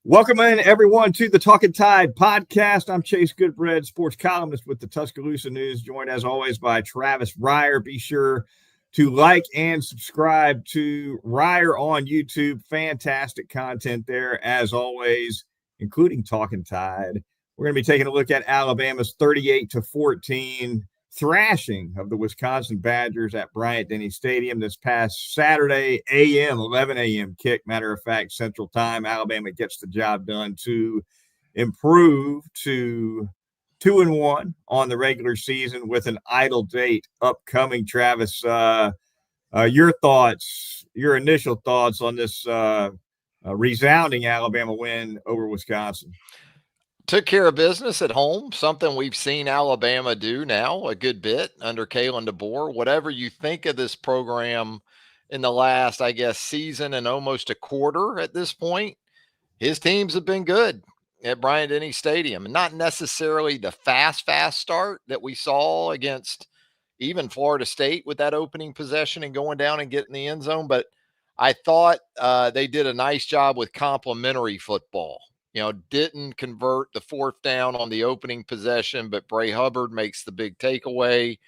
Welcome in, everyone, to the Talkin Tide podcast. I'm Chase Goodbread, sports columnist with the Tuscaloosa News, joined as always by Travis Reier. Be sure to like and subscribe to Reier on YouTube. Fantastic content there, as always, including Talkin Tide. We're going to be taking a look at Alabama's 38-14 thrashing of the Wisconsin Badgers at Bryant-Denny Stadium this past Saturday, 11 a.m. kick. Matter of fact, Central Time. Alabama gets the job done to improve to 2-1 on the regular season with an idle date upcoming. Travis, your thoughts, your initial thoughts on this resounding Alabama win over Wisconsin? Took care of business at home, something we've seen Alabama do now a good bit under Kalen DeBoer. Whatever you think of this program in the last, I guess, season and almost a quarter at this point, his teams have been good at Bryant-Denny Stadium. And not necessarily the fast start that we saw against even Florida State with that opening possession and going down and getting the end zone. But I thought they did a nice job with complementary football. Didn't convert the fourth down on the opening possession, but Bray Hubbard makes the big takeaway.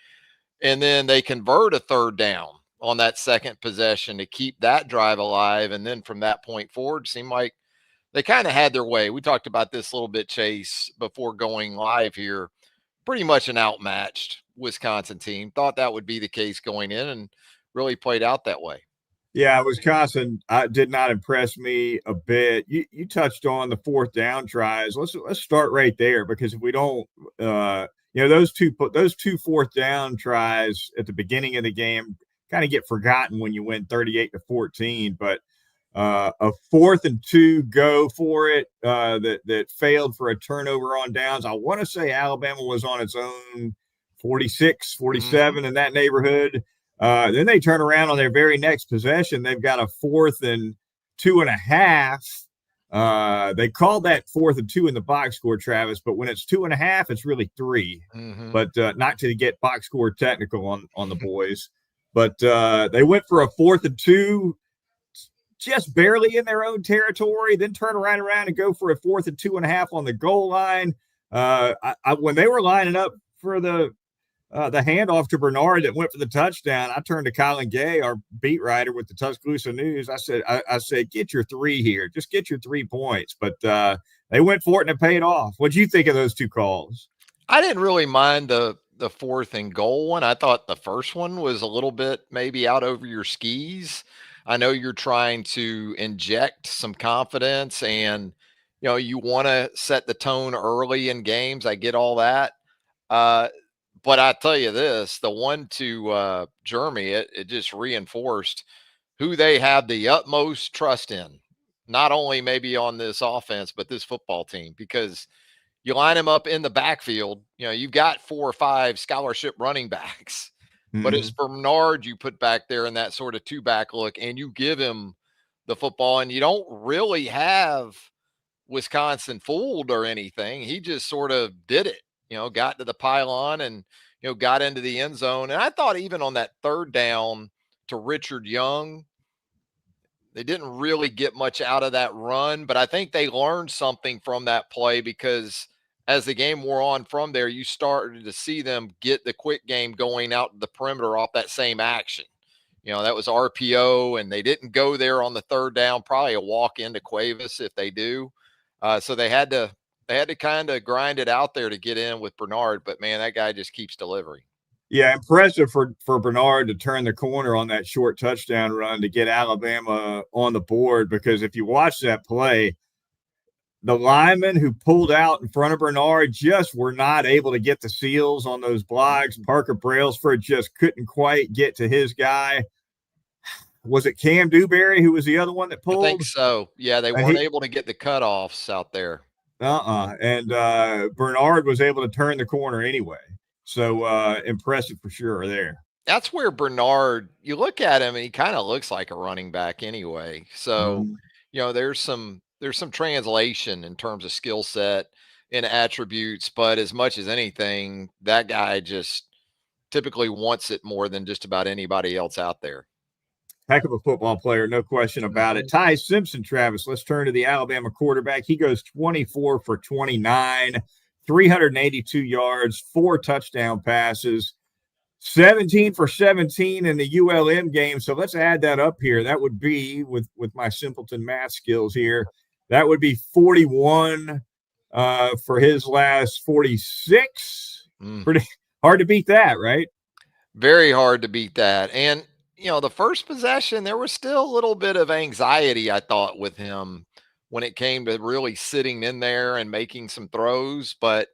And then they convert a third down on that second possession to keep that drive alive. And then from that point forward, seemed like they kind of had their way. We talked about this a little bit, Chase, before going live here. Pretty much an outmatched Wisconsin team. Thought that would be the case going in and really played out that way. Yeah, Wisconsin did not impress me a bit. You touched on the fourth down tries. Let's start right there, because if we don't, those two fourth down tries at the beginning of the game kind of get forgotten when you win 38-14. But a 4th and 2 go for it that failed for a turnover on downs. I want to say Alabama was on its own 46, 47 in that neighborhood. Then they turn around on their very next possession. They've got a 4th and 2.5. They called that 4th and 2 in the box score, Travis, but when it's 2.5, it's really 3. But not to get box score technical on the boys. But they went for a 4th and 2, just barely in their own territory, then turn around and go for a 4th and 2.5 on the goal line. When they were lining up for the handoff to Bernard that went for the touchdown, I turned to Colin Gay, our beat writer with the Tuscaloosa News. I said, get your 3 here. Just get your 3 points. But they went for it and it paid off. What'd you think of those two calls? I didn't really mind the 4th and goal one. I thought the first one was a little bit maybe out over your skis. I know you're trying to inject some confidence and, you want to set the tone early in games. I get all that. But I tell you this, the one to Jeremy, it just reinforced who they have the utmost trust in, not only maybe on this offense, but this football team, because you line them up in the backfield. You've got 4 or 5 scholarship running backs, but it's Bernard you put back there in that sort of 2-back look, and you give him the football, and you don't really have Wisconsin fooled or anything. He just sort of did it. Got to the pylon and, got into the end zone. And I thought even on that third down to Richard Young, they didn't really get much out of that run, but I think they learned something from that play, because as the game wore on from there, you started to see them get the quick game going out the perimeter off that same action. That was RPO, and they didn't go there on the third down, probably a walk into Cuevas if they do. So they had to kind of grind it out there to get in with Bernard, but man, that guy just keeps delivering. Yeah, impressive for Bernard to turn the corner on that short touchdown run to get Alabama on the board, because if you watch that play, the linemen who pulled out in front of Bernard just were not able to get the seals on those blocks. Parker Brailsford just couldn't quite get to his guy. Was it Cam Dewberry who was the other one that pulled? I think so. Yeah, they weren't able to get the cutoffs out there. And Bernard was able to turn the corner anyway. So impressive for sure there. That's where Bernard, you look at him and he kind of looks like a running back anyway. So, there's some translation in terms of skill set and attributes, but as much as anything, that guy just typically wants it more than just about anybody else out there. Heck of a football player, no question about it. Ty Simpson, Travis, let's turn to the Alabama quarterback. He goes 24 for 29, 382 yards, 4 touchdown passes, 17 for 17 in the ULM game. So let's add that up here. That would be, with my simpleton math skills here, that would be 41 for his last 46. Pretty hard to beat that, right? Very hard to beat that. And, the first possession, there was still a little bit of anxiety, I thought, with him when it came to really sitting in there and making some throws. But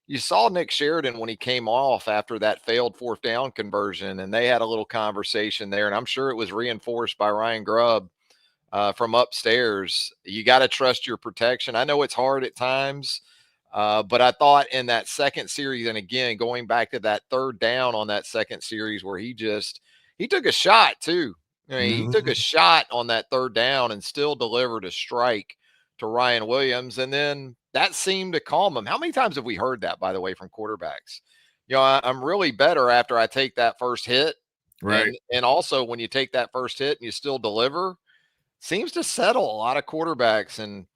you saw Nick Sheridan when he came off after that failed 4th down conversion, and they had a little conversation there. And I'm sure it was reinforced by Ryan Grubb from upstairs. You got to trust your protection. I know it's hard at times. But I thought in that second series, and again, going back to that 3rd down on that second series where he took a shot too. He took a shot on that 3rd down and still delivered a strike to Ryan Williams. And then that seemed to calm him. How many times have we heard that, by the way, from quarterbacks? I'm really better after I take that first hit. Right. And also when you take that first hit and you still deliver, seems to settle a lot of quarterbacks. And,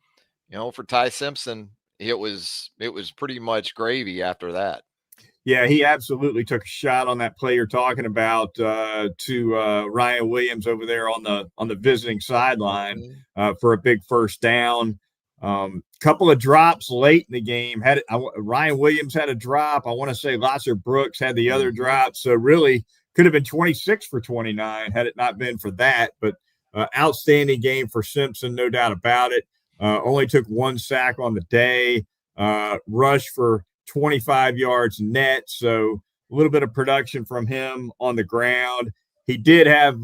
for Ty Simpson, it was pretty much gravy after that. Yeah, he absolutely took a shot on that play you're talking about to Ryan Williams over there on the visiting sideline for a big first down. Couple of drops late in the game. Ryan Williams had a drop. I want to say Lasser Brooks had the other drop. So really could have been 26 for 29 had it not been for that. But outstanding game for Simpson, no doubt about it. Only took 1 sack on the day. Rushed for 25 yards net, so a little bit of production from him on the ground. He did have,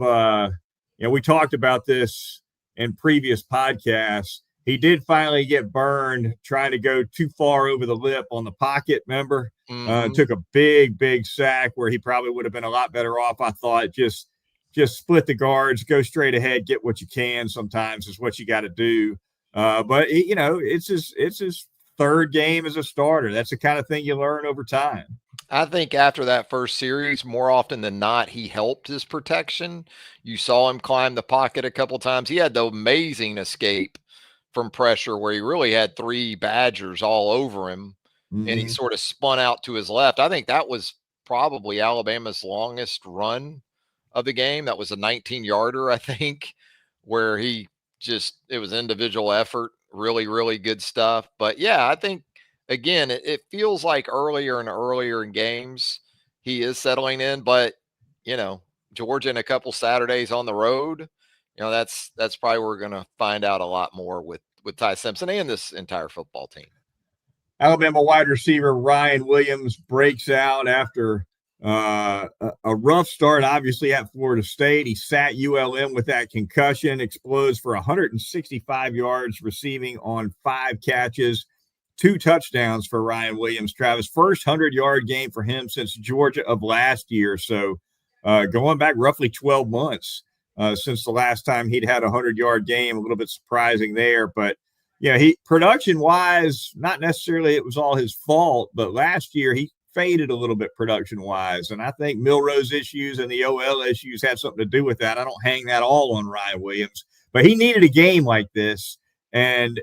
we talked about this in previous podcasts. He did finally get burned trying to go too far over the lip on the pocket, remember? Took a big sack where he probably would have been a lot better off, I thought. Just split the guards, go straight ahead, get what you can sometimes is what you got to do. But, it's his 3rd game as a starter. That's the kind of thing you learn over time. I think after that first series, more often than not, he helped his protection. You saw him climb the pocket a couple times. He had the amazing escape from pressure where he really had 3 Badgers all over him, and he sort of spun out to his left. I think that was probably Alabama's longest run of the game. That was a 19-yarder, I think, where it was individual effort. Really, really good stuff. But yeah, I think, again, it feels like earlier and earlier in games, he is settling in. But, Georgia in a couple Saturdays on the road, that's probably where we're going to find out a lot more with Ty Simpson and this entire football team. Alabama wide receiver Ryan Williams breaks out after a rough start, obviously, at Florida State. He sat ULM with that concussion, explodes for 165 yards receiving on 5 catches, 2 touchdowns for Ryan Williams. Travis, first 100-yard game for him since Georgia of last year. So going back roughly 12 months since the last time he'd had a 100-yard game. A little bit surprising there. But, he production-wise, not necessarily it was all his fault, but last year he faded a little bit production-wise, and I think Milrose issues and the OL issues had something to do with that. I don't hang that all on Ryan Williams, but he needed a game like this, and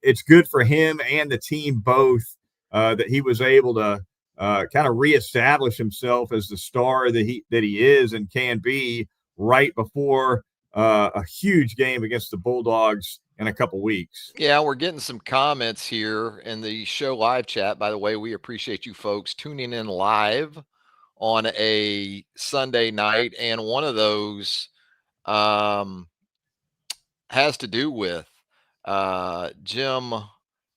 it's good for him and the team both that he was able to kind of reestablish himself as the star that he is and can be right before a huge game against the Bulldogs in a couple weeks. Yeah, we're getting some comments here in the show live chat. By the way, we appreciate you folks tuning in live on a Sunday night. And one of those has to do with Jim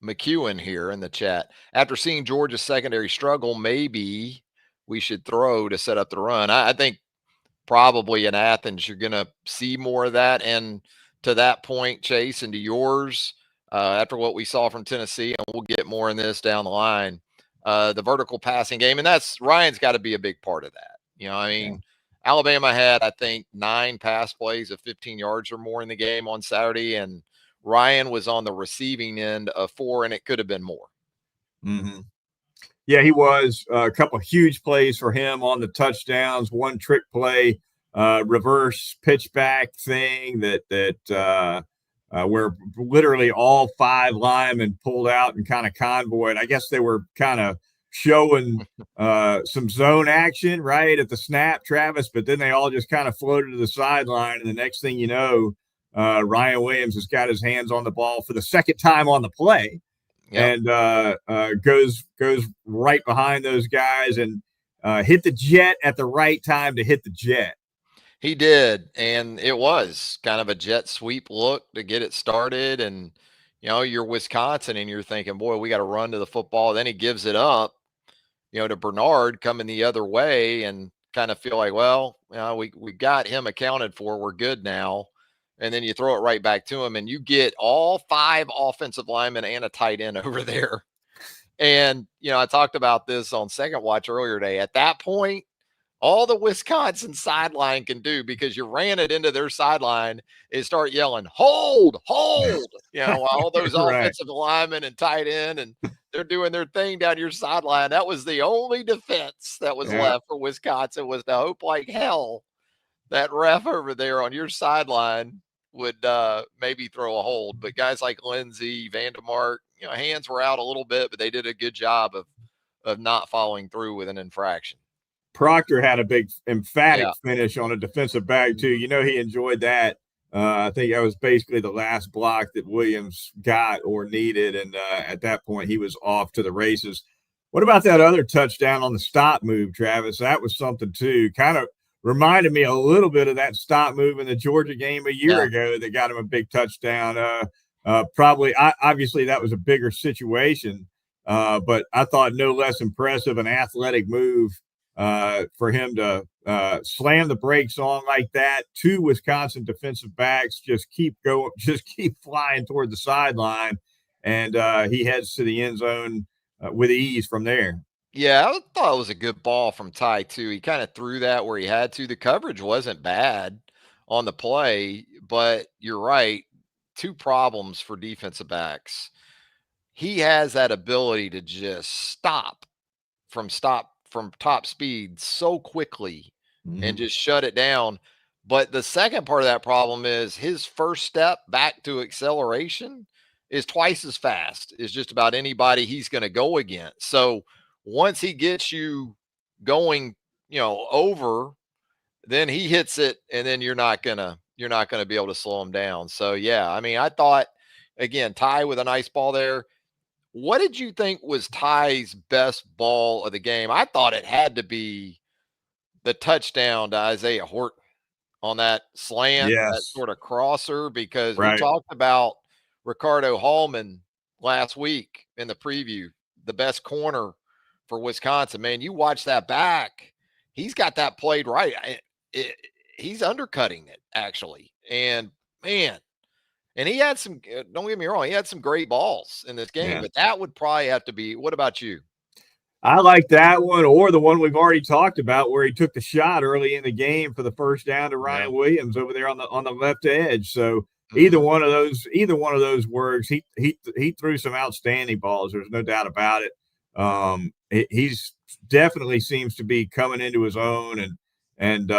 McEwen here in the chat. After seeing Georgia's secondary struggle, maybe we should throw to set up the run. I think probably in Athens, you're going to see more of that. And to that point, Chase, and to yours, after what we saw from Tennessee, and we'll get more in this down the line, the vertical passing game, and Ryan's got to be a big part of that. Alabama had, I think, 9 pass plays of 15 yards or more in the game on Saturday, and Ryan was on the receiving end of 4, and it could have been more. Yeah, he was. A couple of huge plays for him on the touchdowns, 1 trick play reverse pitchback thing where literally all 5 linemen pulled out and kind of convoyed. I guess they were kind of showing some zone action right at the snap, Travis, but then they all just kind of floated to the sideline, and the next thing you know, Ryan Williams has got his hands on the ball for the second time on the play, Yep. and goes right behind those guys and hit the jet at the right time to hit the jet. He did, and it was kind of a jet sweep look to get it started. And you're Wisconsin, and you're thinking, boy, we got to run to the football. Then he gives it up, to Bernard coming the other way, and kind of feel like, well, we got him accounted for. We're good now. And then you throw it right back to him, and you get all 5 offensive linemen and a tight end over there. And I talked about this on Second Watch earlier today. At that point, all the Wisconsin sideline can do, because you ran it into their sideline, is start yelling, hold, while all those Right. offensive linemen and tight end, and they're doing their thing down your sideline. That was the only defense that was left for Wisconsin, was to hope like hell that ref over there on your sideline would maybe throw a hold. But guys like Lindsey, Vandermark, hands were out a little bit, but they did a good job of not following through with an infraction. Proctor had a big emphatic finish on a defensive back too. He enjoyed that. I think that was basically the last block that Williams got or needed, and at that point he was off to the races. What about that other touchdown on the stop move, Travis? That was something too. Kind of reminded me a little bit of that stop move in the Georgia game a year ago that got him a big touchdown. Obviously that was a bigger situation, but I thought no less impressive, an athletic move for him to slam the brakes on like that. 2 Wisconsin defensive backs just keep flying toward the sideline, and he heads to the end zone with ease from there. Yeah, I thought it was a good ball from Ty too. He kind of threw that where he had to. The coverage wasn't bad on the play, but you're right. 2 problems for defensive backs. He has that ability to just stop from top speed so quickly and just shut it down. But the second part of that problem is his first step back to acceleration is twice as fast as just about anybody he's going to go against. So once he gets you going, over, then he hits it, and then you're not gonna be able to slow him down. So yeah, I mean, I thought, again, Ty with a nice ball there. What did you think was Ty's best ball of the game? I thought it had to be the touchdown to Isaiah Horton on that slant, that sort of crosser, because we talked about Ricardo Hallman last week in the preview, the best corner for Wisconsin. Man, you watch that back, he's got that played right. He's undercutting it, actually. And man, and he had some, don't get me wrong, he had some great balls in this game, but that would probably have to be, what about you? I like that one, or the one we've already talked about where he took the shot early in the game for the first down to Ryan Williams over there on the left edge. So either one of those works. He threw some outstanding balls. There's no doubt about it. He's definitely seems to be coming into his own, and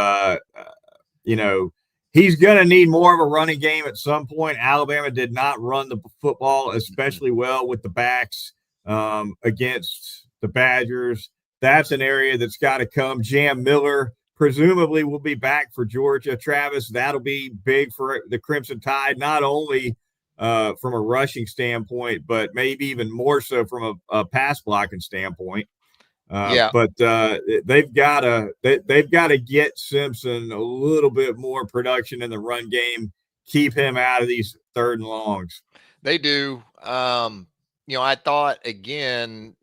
he's going to need more of a running game at some point. Alabama did not run the football especially well with the backs against the Badgers. That's an area that's got to come. Jam Miller presumably will be back for Georgia. Travis, that'll be big for the Crimson Tide, not only from a rushing standpoint, but maybe even more so from a pass blocking standpoint. But they've got to get Simpson a little bit more production in the run game, keep him out of these 3rd and longs. They do. I thought, again,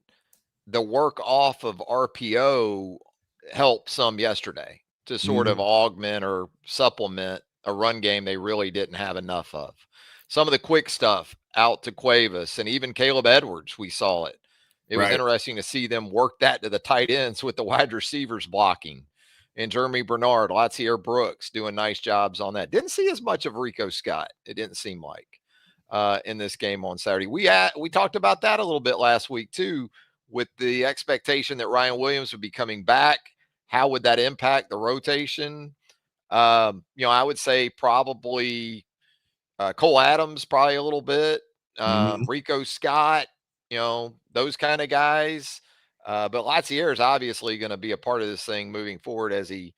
the work off of RPO helped some yesterday to sort of augment or supplement a run game they really didn't have enough of. Some of the quick stuff out to Cuevas and even Caleb Edwards, we saw it. It was interesting to see them work that to the tight ends with the wide receivers blocking. And Jeremy Bernard, Latsier Brooks doing nice jobs on that. Didn't see as much of Rico Scott, it didn't seem like, in this game on Saturday. We talked about that a little bit last week too, with the expectation that Ryan Williams would be coming back. How would that impact the rotation? I would say probably Cole Adams, probably a little bit. Mhm. Rico Scott, those kind of guys. But Latsier is obviously going to be a part of this thing moving forward as he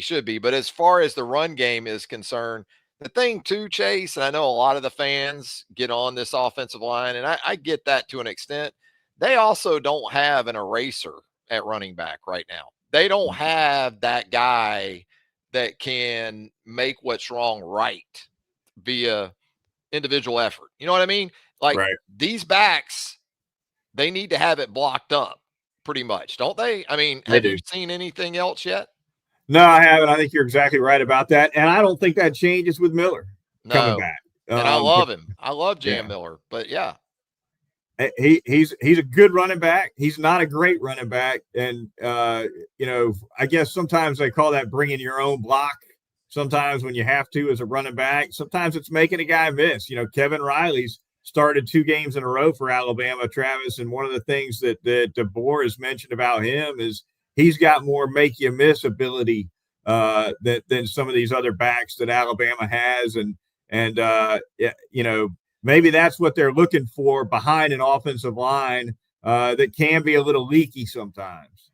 should be. But as far as the run game is concerned, the thing too, Chase, and I know a lot of the fans get on this offensive line, and I get that to an extent. They also don't have an eraser at running back right now. They don't have that guy that can make what's wrong right via individual effort. You know what I mean? Like Right. these backs, they need to have it blocked up pretty much, don't they? I mean, They have you do. seen anything else yet? No, I haven't. I think you're exactly right about that. And I don't think that changes with Miller coming No. back. And I But love him. I love Jam yeah, Miller, but yeah. he's a good running back. He's not a great running back. And, I guess sometimes they call that bringing your own block. Sometimes when you have to as a running back, sometimes it's making a guy miss. Kevin Riley's started 2 games in a row for Alabama, Travis. And one of the things that DeBoer has mentioned about him is he's got more make you miss ability than some of these other backs that Alabama has. Maybe that's what they're looking for behind an offensive line that can be a little leaky sometimes.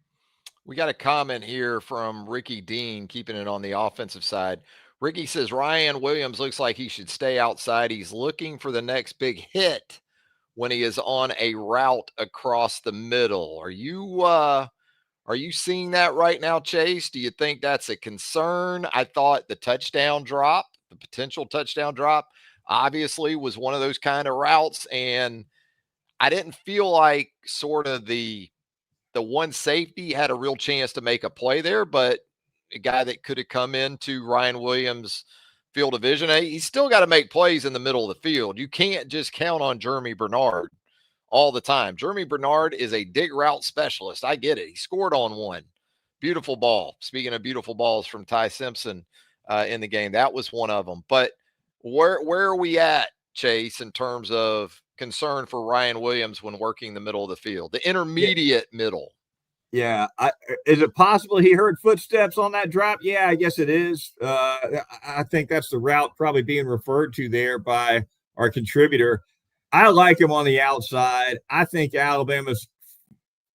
We got a comment here from Ricky Dean, keeping it on the offensive side. Ricky says Ryan Williams looks like he should stay outside. He's looking for the next big hit when he is on a route across the middle. Are you seeing that right now, Chase? Do you think that's a concern? I thought the potential touchdown drop, obviously was one of those kind of routes, and I didn't feel like sort of the one safety had a real chance to make a play there, but a guy that could have come into Ryan Williams' field of vision, he's still got to make plays in the middle of the field. You can't just count on Jeremy Bernard all the time. Jeremy Bernard is a dig route specialist. I get it. He scored on one. Beautiful ball. Speaking of beautiful balls from Ty Simpson in the game, that was one of them. But where are we at, Chase, in terms of concern for Ryan Williams when working the middle of the field, the intermediate middle? Yeah. Is it possible he heard footsteps on that drop? Yeah, I guess it is. I think that's the route probably being referred to there by our contributor. I like him on the outside. I think Alabama's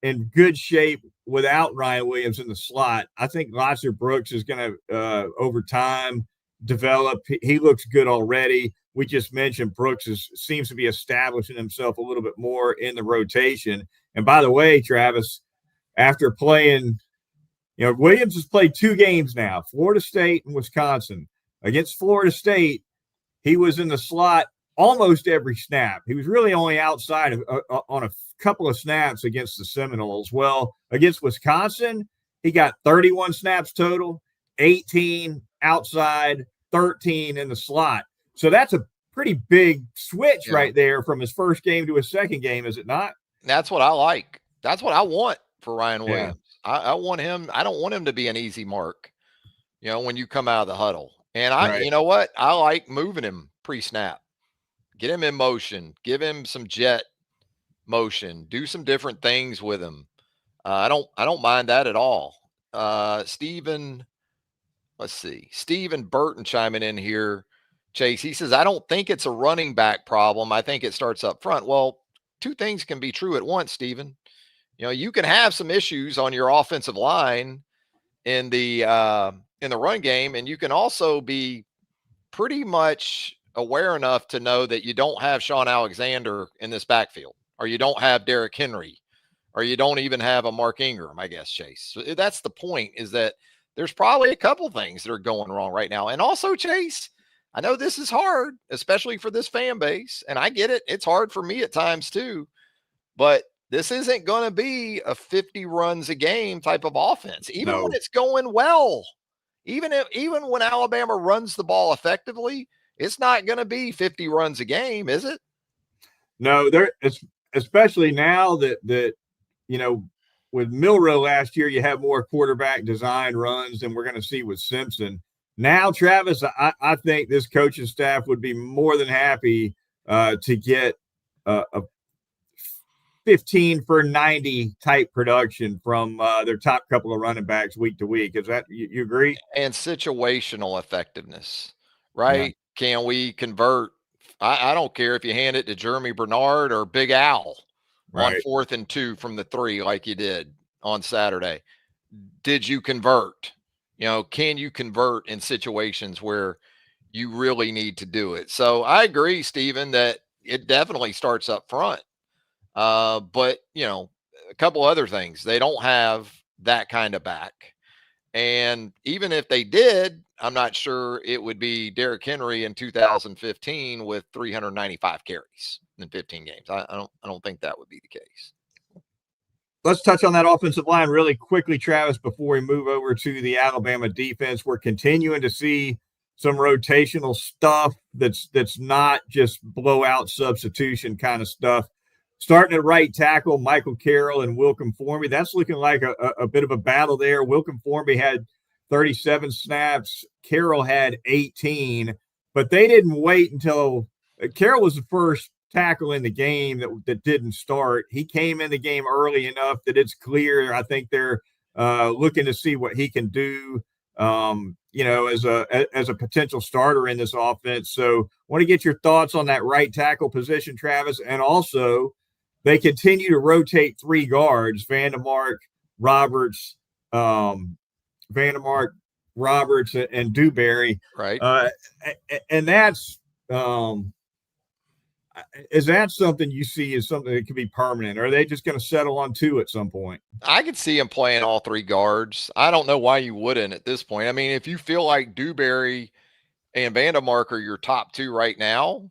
in good shape without Ryan Williams in the slot. I think Lotzer Brooks is going to, over time, develop. He looks good already. We just mentioned Brooks seems to be establishing himself a little bit more in the rotation. And by the way, Travis, after playing, Williams has played 2 games now, Florida State and Wisconsin. Against Florida State, he was in the slot almost every snap. He was really only outside on a couple of snaps against the Seminoles. Well, against Wisconsin, he got 31 snaps total, 18 outside, 13 in the slot. So that's a pretty big switch right there from his first game to his second game, is it not? That's what I like. That's what I want for Ryan Yeah. Williams. I want him. I don't want him to be an easy mark, when you come out of the huddle. And Right. you know what? I like moving him pre-snap. Get him in motion. Give him some jet motion. Do some different things with him. I don't mind that at all. Stephen, let's see. Stephen Burton chiming in here. Chase, he says, I don't think it's a running back problem. I think it starts up front. Well, 2 things can be true at once, Stephen. You can have some issues on your offensive line in the run game, and you can also be pretty much aware enough to know that you don't have Sean Alexander in this backfield, or you don't have Derrick Henry, or you don't even have a Mark Ingram, I guess, Chase. So that's the point, is that there's probably a couple things that are going wrong right now. And also, Chase, I know this is hard, especially for this fan base, and I get it. It's hard for me at times too, but this isn't going to be a 50 runs a game type of offense, even when it's going well. Even when Alabama runs the ball effectively, it's not going to be 50 runs a game, is it? No, especially now that with Milroe last year, you have more quarterback design runs than we're going to see with Simpson. Now, Travis, I think this coaching staff would be more than happy to get a 15 for 90 type production from their top couple of running backs week to week. Is that you agree? And situational effectiveness, Yeah. right? Can we convert? I don't care if you hand it to Jeremy Bernard or Big Al on Right. 4th and 2 from the 3 like you did on Saturday. Did you convert? Can you convert in situations where you really need to do it? So I agree, Stephen, that it definitely starts up front. But, a couple other things. They don't have that kind of back. And even if they did, I'm not sure it would be Derrick Henry in 2015 with 395 carries in 15 games. I don't think that would be the case. Let's touch on that offensive line really quickly, Travis, before we move over to the Alabama defense. We're continuing to see some rotational stuff that's not just blowout substitution kind of stuff. Starting at right tackle, Michael Carroll and Wilkin Formby. That's looking like a bit of a battle there. Wilkin Formby had 37 snaps. Carroll had 18, but they didn't wait until Carroll was the first tackle in the game that didn't start. He came in the game early enough that it's clear. I think they're looking to see what he can do, as a potential starter in this offense. So want to get your thoughts on that right tackle position, Travis, and also they continue to rotate 3 guards, Vandermark, Roberts, and Dewberry. Right. And that's is that something you see as something that could be permanent? Or are they just going to settle on 2 at some point? I could see him playing all 3 guards. I don't know why you wouldn't at this point. I mean, if you feel like Dewberry and Vandermark are your top 2 right now,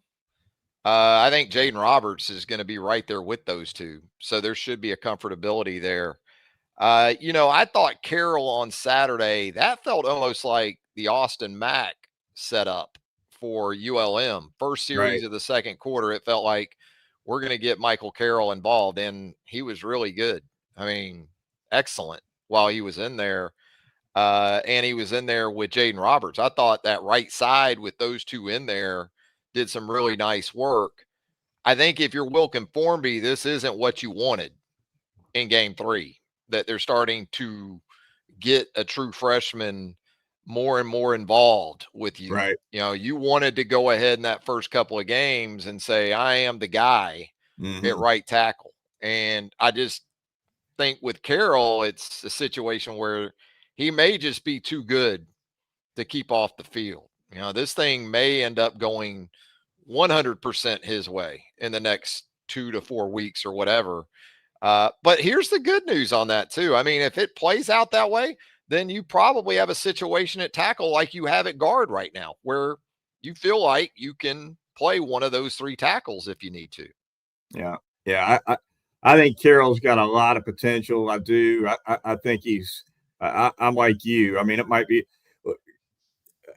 I think Jaden Roberts is going to be right there with those 2. So there should be a comfortability there. I thought Carroll on Saturday, that felt almost like the Austin Mack setup for ULM. First series Right. of the second quarter, it felt like we're going to get Michael Carroll involved, and he was really good. I mean, excellent while he was in there. And he was in there with Jaden Roberts. I thought that right side with those 2 in there did some really nice work. I think if you're Wilkin Formby, this isn't what you wanted in game 3, that they're starting to get a true freshman more and more involved with you. Right. You wanted to go ahead in that first couple of games and say, I am the guy at right tackle. And I just think with Carroll, it's a situation where he may just be too good to keep off the field. This thing may end up going 100% his way in the next 2 to 4 weeks or whatever. But here's the good news on that too. I mean, if it plays out that way, then you probably have a situation at tackle like you have at guard right now, where you feel like you can play one of those 3 tackles if you need to. Yeah. Yeah. I think Carroll's got a lot of potential. I do. I think I'm like you. I mean, it might be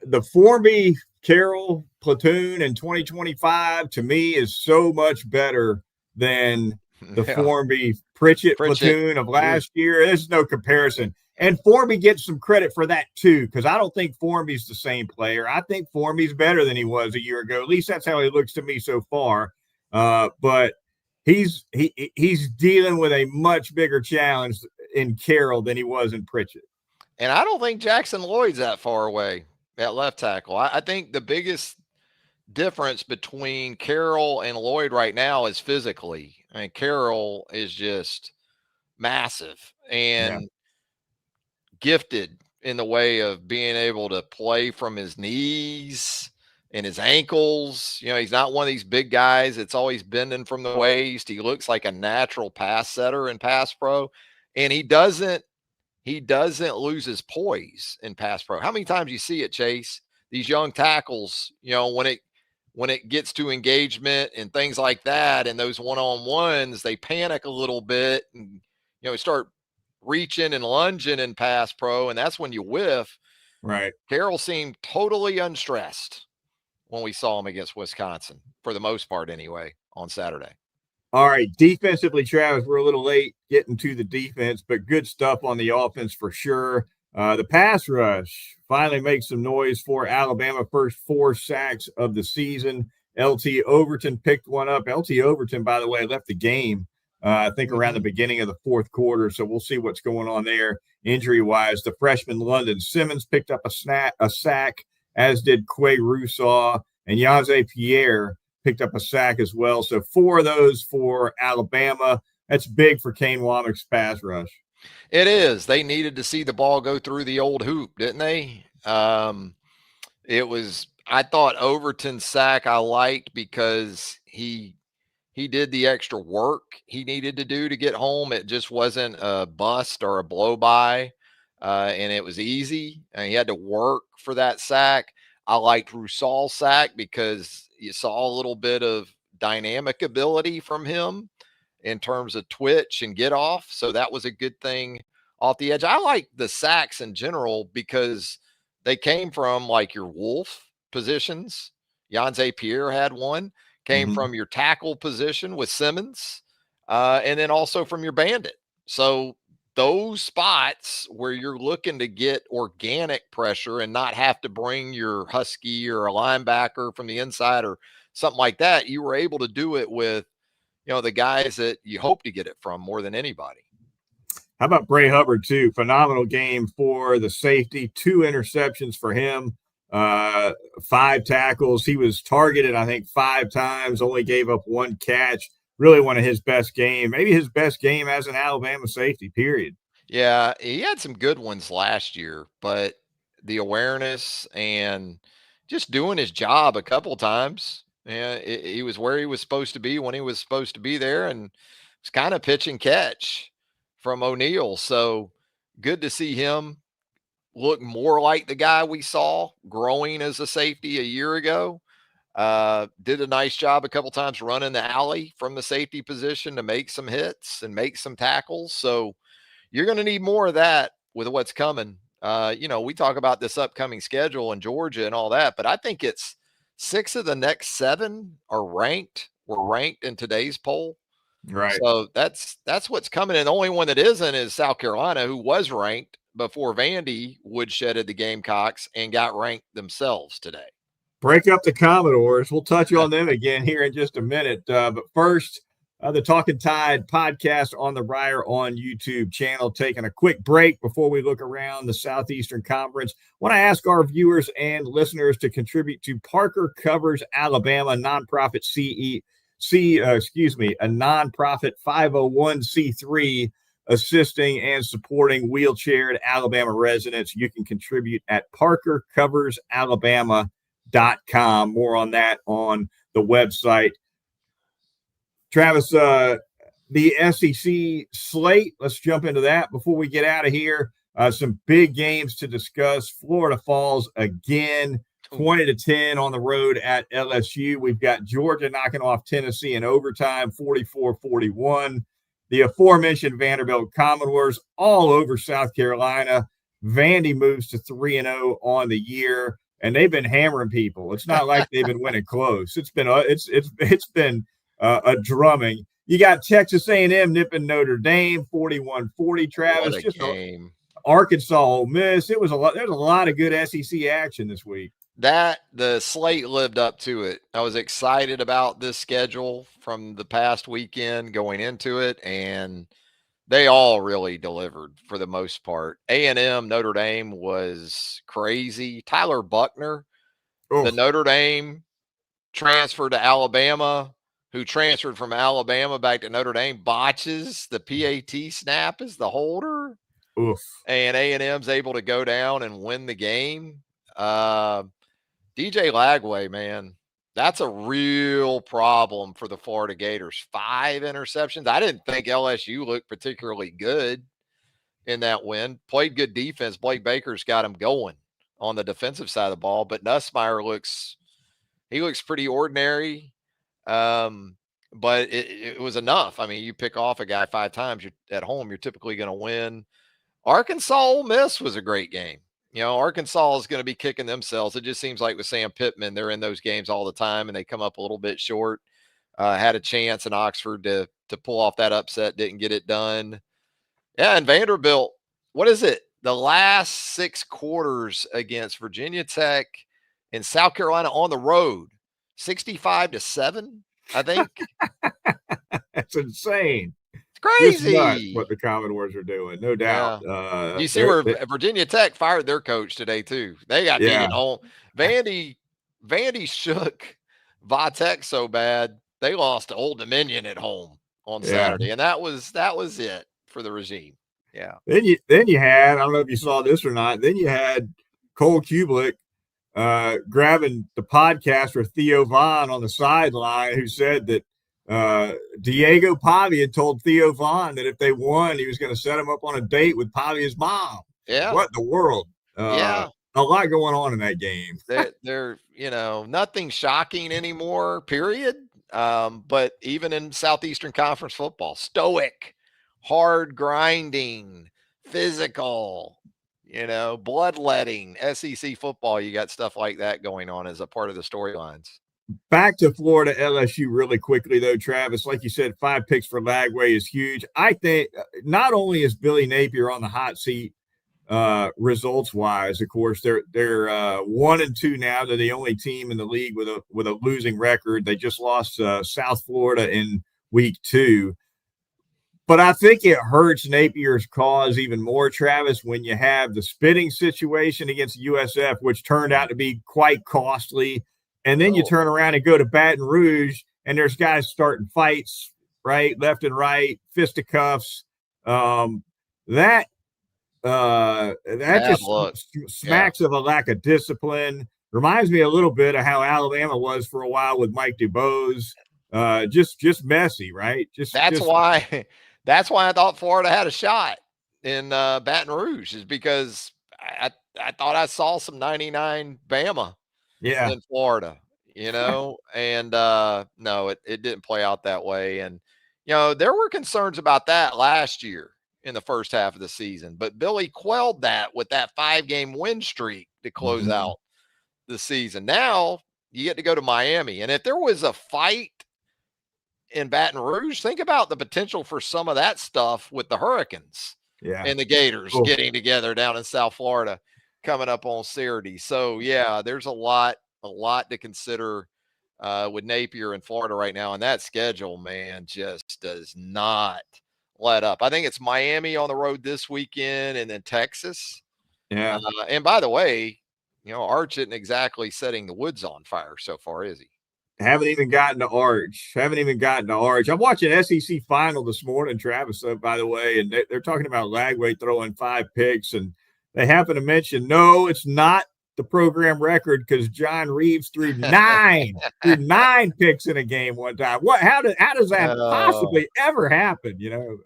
the Formby Carroll platoon in 2025 to me is so much better than the Formby Pritchett platoon of last year. There's no comparison. And Formby gets some credit for that too, because I don't think Formby's the same player. I think Formby's better than he was a year ago. At least that's how he looks to me so far. But he's dealing with a much bigger challenge in Carroll than he was in Pritchett. And I don't think Jackson Lloyd's that far away at left tackle. I think the biggest difference between Carroll and Lloyd right now is physically. I mean, Carroll is just massive and gifted in the way of being able to play from his knees and his ankles. He's not one of these big guys that's always bending from the waist. He looks like a natural pass setter in pass pro, and he doesn't lose his poise in pass pro. How many times you see it, Chase? These young tackles, when it gets to engagement and things like that, and those one-on-ones, they panic a little bit and start reaching and lunging in pass pro, and that's when you whiff. Right. Carroll seemed totally unstressed when we saw him against Wisconsin, for the most part anyway, on Saturday. All right, defensively, Travis, we're a little late getting to the defense, but good stuff on the offense for sure. The pass rush finally makes some noise for Alabama. First 4 sacks of the season. LT Overton picked one up. LT Overton, by the way, left the game I think around the beginning of the fourth quarter. So we'll see what's going on there injury-wise. The freshman London Simmons picked up a sack, as did Quay Rousseau, and Yanze Pierre picked up a sack as well. So 4 of those for Alabama. That's big for Kane Womack's pass rush. It is. They needed to see the ball go through the old hoop, didn't they? I thought Overton's sack I liked because he did the extra work he needed to do to get home. It just wasn't a bust or a blow by, and it was easy. And he had to work for that sack. I liked Rousseau's sack because you saw a little bit of dynamic ability from him in terms of twitch and get off. So that was a good thing off the edge. I like the sacks in general because they came from like your wolf positions. Yanze Pierre had one, came from your tackle position with Simmons, and then also from your bandit. So those spots where you're looking to get organic pressure and not have to bring your husky or a linebacker from the inside or something like that, you were able to do it with, the guys that you hope to get it from more than anybody. How about Bray Hubbard, too? Phenomenal game for the safety. 2 interceptions for him, 5 tackles. He was targeted, I think, 5 times, only gave up 1 catch. Really one of his best games, maybe his best game as an Alabama safety, period. Yeah, he had some good ones last year, but the awareness and just doing his job a couple times. Yeah, he was where he was supposed to be when he was supposed to be there, and it's kind of pitch and catch from O'Neal. So good to see him look more like the guy we saw growing as a safety a year ago. Did a nice job a couple times running the alley from the safety position to make some hits and make some tackles. So you're going to need more of that with what's coming. We talk about this upcoming schedule in Georgia and all that, but I think it's 6 of the next 7 were ranked in today's poll. Right. So that's what's coming. And the only one that isn't is South Carolina, who was ranked before Vandy woodshedded the Gamecocks and got ranked themselves today. Break up the Commodores. We'll touch on them again here in just a minute. But first, the Talkin Tide podcast on the Reier on YouTube channel. Taking a quick break before we look around the Southeastern Conference. Want to ask our viewers and listeners to contribute to Parker Covers Alabama, nonprofit a nonprofit 501c3 assisting and supporting wheelchaired Alabama residents. You can contribute at parkercoversalabama.com. More on that on the website. Travis, the SEC slate, let's jump into that before we get out of here. Some big games to discuss. Florida falls again, 20-10 on the road at LSU. We've got Georgia knocking off Tennessee in overtime, 44-41. The aforementioned Vanderbilt Commodores all over South Carolina. Vandy moves to 3-0 on the year, and they've been hammering people. It's not like they've been winning close. It's been a drumming. You got Texas A&M nipping Notre Dame 41-40. Travis, What a game. Arkansas, Ole Miss. There's a lot of good SEC action this week. The slate lived up to it. I was excited about this schedule from the past weekend going into it, and they all really delivered for the most part. A&M Notre Dame was crazy. Tyler Buckner, the Notre Dame transfer to Alabama, who transferred from Alabama back to Notre Dame, botches the PAT snap as the holder. Oof. And A&M's able to go down and win the game. DJ Lagway, man, that's a real problem for the Florida Gators. 5 interceptions. I didn't think LSU looked particularly good in that win. Played good defense. Blake Baker's got him going on the defensive side of the ball, but Nussmeier looks pretty ordinary. But it was enough. I mean, you pick off a guy 5 times, you're at home, you're typically going to win. Arkansas Ole Miss was a great game. Arkansas is going to be kicking themselves. It just seems like with Sam Pittman, they're in those games all the time and they come up a little bit short. Had a chance in Oxford to pull off that upset, didn't get it done. Yeah, and Vanderbilt, what is it? The last 6 quarters against Virginia Tech and South Carolina on the road, 65-7, I think. That's insane. Just nuts crazy. what the Commodores are doing, no doubt. Yeah. You see where Virginia Tech fired their coach today too. They got beat at home. Vandy shook Vitek so bad they lost to Old Dominion at home on Saturday, and that was it for the regime. Yeah. Then you had, I don't know if you saw this or not. Then you had Cole Kublik grabbing the podcaster Theo Vaughn on the sideline, who said that Diego Pavia told Theo Vaughn that if they won, he was going to set him up on a date with Pavia's mom. Yeah. What in the world? Yeah. A lot going on in that game. They're nothing shocking anymore, period. But even in Southeastern Conference football, stoic, hard grinding, physical, bloodletting, SEC football, you got stuff like that going on as a part of the storylines. Back to Florida LSU really quickly, though, Travis. Like you said, 5 picks for Lagway is huge. I think not only is Billy Napier on the hot seat results wise, of course, they're 1-2 now. They're the only team in the league with a losing record. They just lost South Florida in week 2. But I think it hurts Napier's cause even more, Travis, when you have the spitting situation against USF, which turned out to be quite costly. And then you turn around and go to Baton Rouge, and there's guys starting fights, right, left and right, fisticuffs. That just smacks of a lack of discipline. Reminds me a little bit of how Alabama was for a while with Mike DuBose. Just messy, right? That's why I thought Florida had a shot in Baton Rouge, is because I thought I saw some 99 Bama in Florida, and no, it didn't play out that way. And, there were concerns about that last year in the first half of the season, but Billy quelled that with that 5-game win streak to close out the season. Now you get to go to Miami. And if there was a fight in Baton Rouge, think about the potential for some of that stuff with the Hurricanes and the Gators getting together down in South Florida coming up on Saturday. So yeah, there's a lot to consider with Napier in Florida right now. And that schedule, man, just does not let up. I think it's Miami on the road this weekend and then Texas. Yeah. And by the way, Arch isn't exactly setting the woods on fire so far, is he? Haven't even gotten to Arch. I'm watching SEC final this morning, Travis, by the way, and they're talking about Lagway throwing 5 picks, and they happen to mention, no, it's not the program record because John Reeves threw 9 picks in a game one time. How does that possibly ever happen?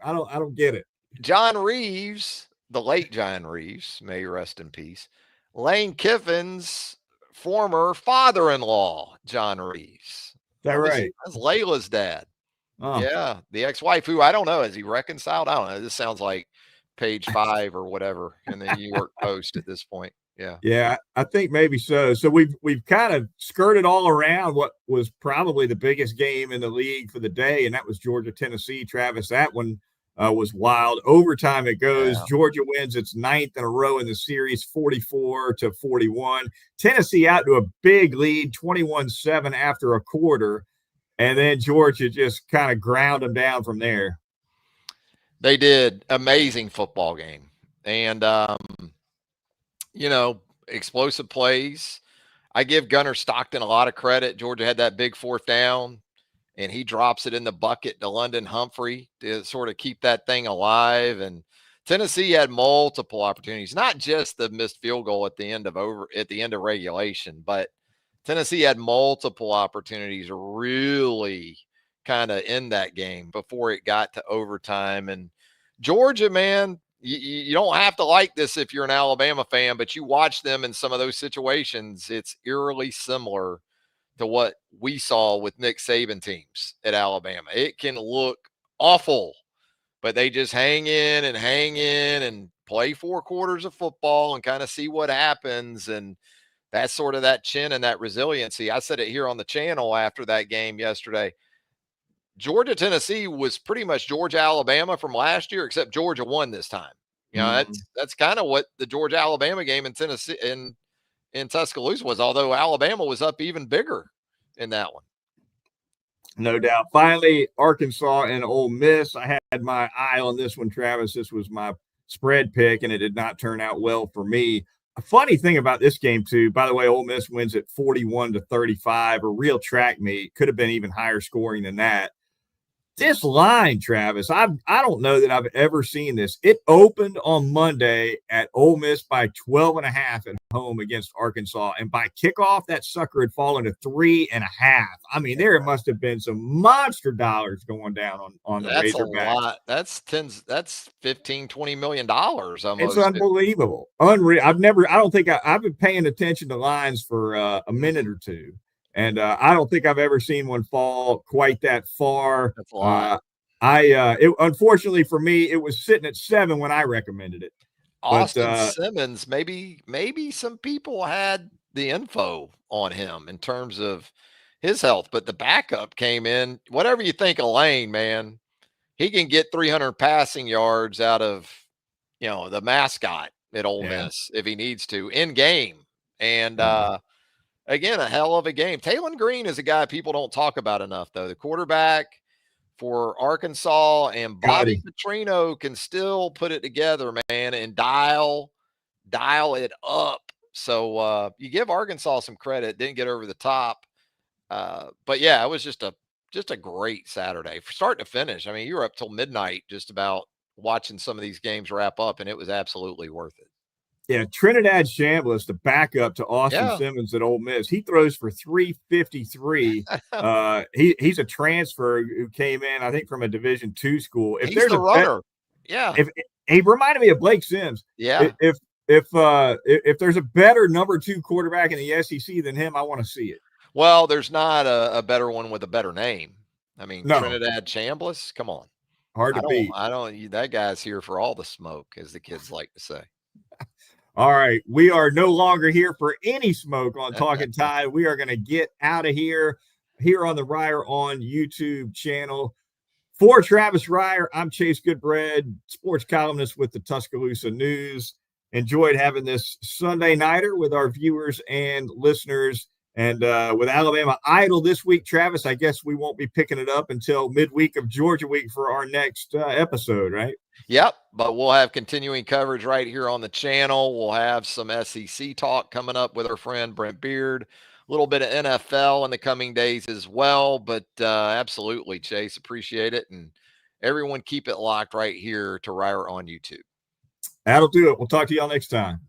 I don't get it. John Reeves, the late John Reeves, may he rest in peace, Lane Kiffin's former father-in-law, John Reeves. Is that right? That's Layla's dad. Oh. Yeah, the ex-wife, who I don't know, has he reconciled? I don't know. This sounds like page 5 or whatever in the New York Post at this point. Yeah, I think maybe so. So we've kind of skirted all around what was probably the biggest game in the league for the day, and that was Georgia-Tennessee. Travis, that one was wild. Overtime it goes. Yeah. Georgia wins its 9th in a row in the series, 44-41. Tennessee out to a big lead, 21-7 after a quarter, and then Georgia just kind of ground them down from there. They did. Amazing football game. And, explosive plays. I give Gunnar Stockton a lot of credit. Georgia had that big 4th down, and he drops it in the bucket to London Humphrey to sort of keep that thing alive. And Tennessee had multiple opportunities, not just the missed field goal at the end of regulation, but Tennessee had multiple opportunities really kind of in that game before it got to overtime. And Georgia, man, you don't have to like this if you're an Alabama fan, but you watch them in some of those situations, it's eerily similar to what we saw with Nick Saban teams at Alabama. It can look awful, but they just hang in and play 4 quarters of football and kind of see what happens. And that's sort of that chin and that resiliency. I said it here on the channel after that game yesterday. Georgia, Tennessee was pretty much Georgia, Alabama from last year, except Georgia won this time. That's kind of what the Georgia, Alabama game in Tennessee in Tuscaloosa was, although Alabama was up even bigger in that one. No doubt. Finally, Arkansas and Ole Miss. I had my eye on this one, Travis. This was my spread pick, and it did not turn out well for me. A funny thing about this game, too, by the way, Ole Miss wins at 41-35, a real track meet. Could have been even higher scoring than that. This line, Travis, I don't know that I've ever seen this. It opened on Monday at Ole Miss by 12.5 at home against Arkansas. And by kickoff, that sucker had fallen to 3.5. I mean, there must have been some monster dollars going down on the That's a Razorbacks. lot. That's 15, $20 million almost. It's unbelievable. Unreal. I don't think I've been paying attention to lines for a minute or two. And I don't think I've ever seen one fall quite that far. That's a lot. Unfortunately for me, it was sitting at 7 when I recommended it. Austin Simmons, maybe some people had the info on him in terms of his health, but the backup came in. Whatever you think of Lane, man, he can get 300 passing yards out of, the mascot at Ole Miss if he needs to in game. And again, a hell of a game. Talon Green is a guy people don't talk about enough, though. The quarterback for Arkansas, and Bobby Petrino can still put it together, man, and dial it up. So you give Arkansas some credit. Didn't get over the top, but yeah, it was just a great Saturday from start to finish. I mean, you were up till midnight just about watching some of these games wrap up, and it was absolutely worth it. Yeah, Trinidad Chambliss, the backup to Austin Simmons at Ole Miss, he throws for 353. He's a transfer who came in, I think, from a Division II school. If he's the runner, if he reminded me of Blake Sims. Yeah. If there's a better number 2 quarterback in the SEC than him, I want to see it. Well, there's not a better one with a better name. I mean, no. Trinidad Chambliss, come on. Hard to beat. That guy's here for all the smoke, as the kids like to say. All right. We are no longer here for any smoke on Talkin Tide. We are going to get out of here on the Reier on YouTube channel. For Travis Reier, I'm Chase Goodbread, sports columnist with the Tuscaloosa News. Enjoyed having this Sunday nighter with our viewers and listeners. And with Alabama idle this week, Travis, I guess we won't be picking it up until midweek of Georgia week for our next episode, right? Yep, but we'll have continuing coverage right here on the channel. We'll have some SEC talk coming up with our friend Brent Beard, a little bit of NFL in the coming days as well. But absolutely, Chase, appreciate it. And everyone keep it locked right here to Reier on YouTube. That'll do it. We'll talk to y'all next time.